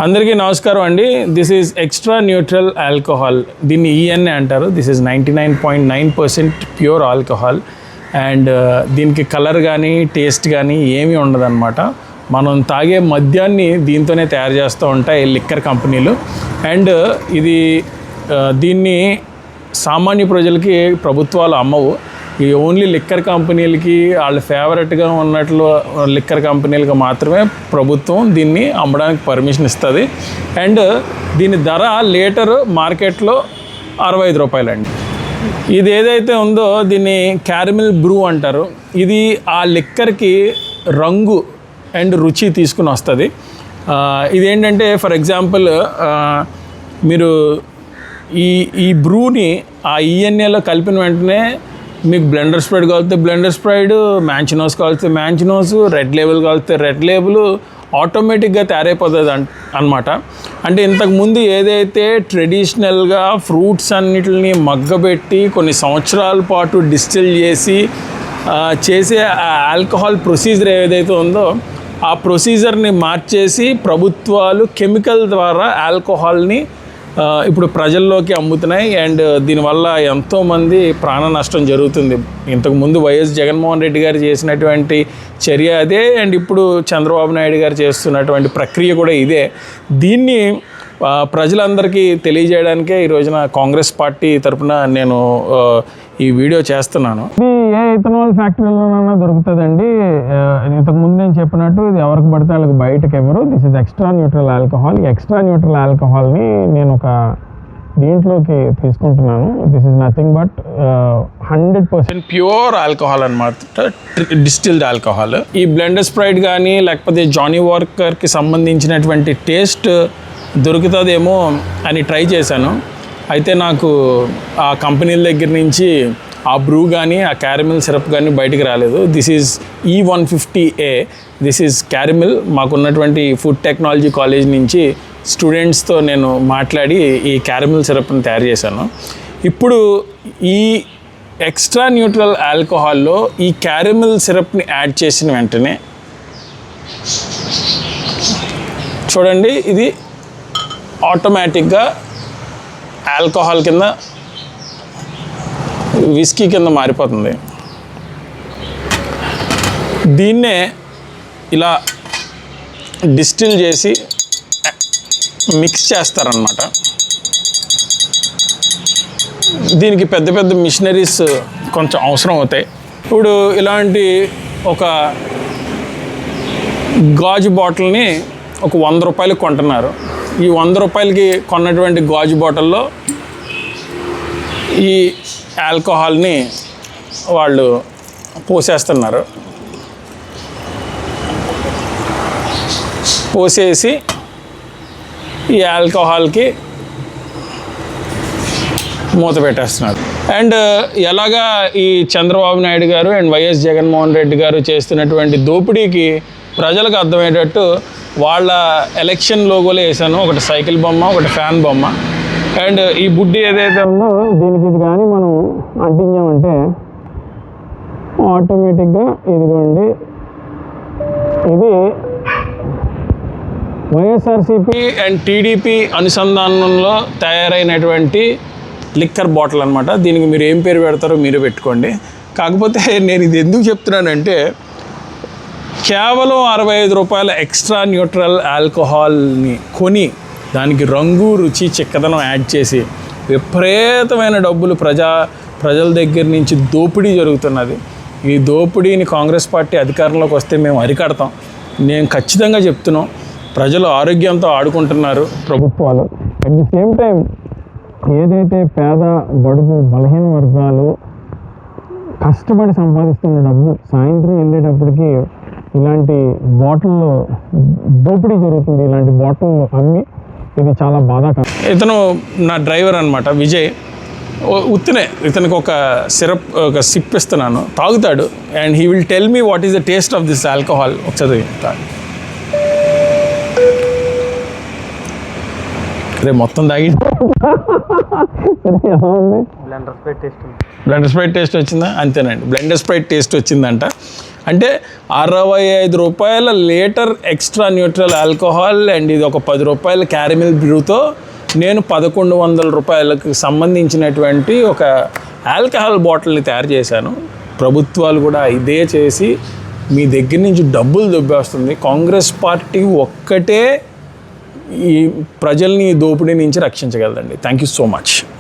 అందరికీ నమస్కారం అండి. This is extra neutral alcohol. దీన్ని ఈఎన్ఏ అంటారు. This is 99.9% pure alcohol and దీనికి కలర్ కానీ టేస్ట్ కానీ ఏమీ ఉండదన్నమాట. మనం తాగే మద్యాన్ని దీంతోనే తయారు చేస్తూ ఉంటాయి లిక్కర్ కంపెనీలు. అండ్ దీన్ని సామాన్య ప్రజలకి ప్రభుత్వాలు అమ్మవు. ఈ ఓన్లీ లిక్కర్ కంపెనీలకి వాళ్ళ ఫేవరెట్గా ఉన్నట్లు లిక్కర్ కంపెనీలకు మాత్రమే ప్రభుత్వం దీన్ని అమ్మడానికి పర్మిషన్ ఇస్తుంది. అండ్ దీని ధర లీటరు మార్కెట్లో 65 రూపాయలండి. ఇది ఏదైతే ఉందో దీన్ని క్యారమిల్ బ్రూ అంటారు. ఇది ఆ లిక్కర్కి రంగు అండ్ రుచి తీసుకుని వస్తుంది. ఇదేంటంటే ఫర్ ఎగ్జాంపుల్ మీరు ఈ బ్రూని ఆ ఈఎన్ఏలో కలిపిన వెంటనే మీకు బ్లెండర్ స్ప్రైడ్ కావాలితే బ్లెండర్ స్ప్రైడ్, మ్యాంచినోస్ కావాలితే మ్యాంచినోస్, రెడ్ లేబుల్ కావాలితే రెడ్ లేబుల్ ఆటోమేటిక్గా తయారైపోతుంది అన్నమాట. అంటే ఇంతకుముందు ఏదైతే ట్రెడిషనల్గా ఫ్రూట్స్ అన్నిటిని మగ్గబెట్టి కొన్ని సంవత్సరాల పాటు డిస్టిల్ చేసే ఆల్కహాల్ ప్రొసీజర్ ఏదైతే ఉందో ఆ ప్రొసీజర్ని మార్చేసి ప్రభుత్వాలు కెమికల్ ద్వారా ఆల్కహాల్ని ఇప్పుడు ప్రజల్లోకి అమ్ముతున్నాయి. అండ్ దీనివల్ల ఎంతోమంది ప్రాణ నష్టం జరుగుతుంది. ఇంతకుముందు వైఎస్ జగన్మోహన్ రెడ్డి గారు చేసినటువంటి చర్య అదే, అండ్ ఇప్పుడు చంద్రబాబు నాయుడు గారు చేస్తున్నటువంటి ప్రక్రియ కూడా ఇదే. దీన్ని ప్రజలందరికీ తెలియజేయడానికే ఈ రోజున కాంగ్రెస్ పార్టీ తరఫున నేను ఈ వీడియో చేస్తున్నాను. ఇది ఏ ఇథనాల్ ఫ్యాక్టరీలోనైనా దొరుకుతుందండి. ఇంతకుముందు నేను చెప్పినట్టు ఇది ఎవరికి పడితే వాళ్ళకి బయటకు ఎవరు. This is extra neutral alcohol. ఈ ఎక్స్ట్రా న్యూట్రల్ ఆల్కహాల్ని నేను ఒక దీంట్లోకి తీసుకుంటున్నాను. This is nothing but 100% pure alcohol అనమాట, డిస్టిల్డ్ ఆల్కహాల్. ఈ బ్లెండర్ స్ప్రైట్ కానీ లేకపోతే జానీ వాకర్కి సంబంధించినటువంటి టేస్ట్ దొరుకుతుందేమో అని ట్రై చేశాను. అయితే నాకు ఆ కంపెనీల దగ్గర నుంచి ఆ బ్రూ కానీ ఆ క్యారమిల్ సిరప్ కానీ బయటికి రాలేదు. This is E150A. This is caramel. మాకున్నటువంటి ఫుడ్ టెక్నాలజీ కాలేజ్ నుంచి స్టూడెంట్స్తో నేను మాట్లాడి ఈ క్యారమిల్ సిరప్ని తయారు చేశాను. ఇప్పుడు ఈ ఎక్స్ట్రా న్యూట్రల్ ఆల్కహాల్లో ఈ క్యారమిల్ సిరప్ని యాడ్ చేసిన వెంటనే చూడండి, ఇది ఆటోమేటిక్గా ఆల్కహాల్ కింద విస్కీ కింద మారిపోతుంది. దీన్నే ఇలా డిస్టిల్ చేసి మిక్స్ చేస్తారనమాట. దీనికి పెద్ద పెద్ద మిషనరీస్ కొంచెం అవసరం అవుతాయి. ఇప్పుడు ఇలాంటి ఒక గాజు బాటిల్ని ఒక 100 రూపాయలకి కొంటున్నారు. ఈ 100 రూపాయలకి కొన్నటువంటి గాజు బాటిల్లో ఈ ఆల్కహాల్ని వాళ్ళు పోసేస్తున్నారు. పోసేసి ఈ ఆల్కహాల్కి మూత పెట్టేస్తున్నారు. అండ్ ఎలాగా ఈ చంద్రబాబు నాయుడు గారు అండ్ వైఎస్ జగన్మోహన్ రెడ్డి గారు చేస్తున్నటువంటి దోపిడీకి ప్రజలకు అర్థమయ్యేటట్టు వాళ్ళ ఎలక్షన్ లోగోలో వేసాను. ఒకటి సైకిల్ బొమ్మ, ఒకటి ఫ్యాన్ బొమ్మ. అండ్ ఈ బుడ్డి ఏదైతే ఉందో దీనికి ఇది కానీ మనం అంటించామంటే ఆటోమేటిక్గా ఇదిగోండి, ఇది వైఎస్ఆర్సీపీ అండ్ టీడీపీ అనుసంధానంలో తయారైనటువంటి లిక్కర్ బాటిల్ అనమాట. దీనికి మీరు ఏం పేరు పెడతారో మీరే పెట్టుకోండి. కాకపోతే నేను ఇది ఎందుకు చెప్తున్నానంటే కేవలం 65 రూపాయల ఎక్స్ట్రా న్యూట్రల్ ఆల్కహాల్ని కొని దానికి రంగు, రుచి, చిక్కదనం యాడ్ చేసి విపరీతమైన డబ్బులు ప్రజల దగ్గర నుంచి దోపిడీ జరుగుతున్నది. ఈ దోపిడీని కాంగ్రెస్ పార్టీ అధికారంలోకి వస్తే మేము అరికడతాం. నేను ఖచ్చితంగా చెప్తున్నాం. ప్రజలు ఆరోగ్యంతో ఆడుకుంటున్నారు ప్రభుత్వాలు. అట్ ది సేమ్ టైం ఏదైతే పేద, బడుగు, బలహీన వర్గాలు కష్టపడి సంపాదిస్తున్న డబ్బు సాయంత్రం వెళ్ళేటప్పటికి ఇలాంటి బాటిల్లో దోపిడీ జరుగుతుంది. ఇలాంటి బాటిల్ అమ్మి ఇది చాలా బాధాకరం. ఇతను నా డ్రైవర్ అనమాట, విజయ్. ఉత్తినే ఇతనికి ఒక సిరప్, ఒక సిప్ ఇస్తున్నాను, తాగుతాడు. And he will tell me what is the taste of this alcohol. ఒకసారి అదే మొత్తం తాగి ఎలా ఉంది. బ్లెండర్ స్ప్రైట్ టేస్ట్ వచ్చిందా? అంతేనండి, బ్లెండర్ స్ప్రైట్ టేస్ట్ వచ్చిందంట. అంటే 65 రూపాయల litre extra neutral alcohol and ఇది ఒక 10 రూపాయల క్యారమిల్ బ్రూతో నేను 1100 రూపాయలకు సంబంధించినటువంటి ఒక ఆల్కహాల్ బాటిల్ని తయారు చేశాను. ప్రభుత్వాలు కూడా ఇదే చేసి మీ దగ్గర నుంచి డబ్బులు దొబ్బేస్తుంది. కాంగ్రెస్ పార్టీ ఒక్కటే ఈ ప్రజల్ని దోపిడీ నుంచి రక్షించగలదండి. Thank you so much.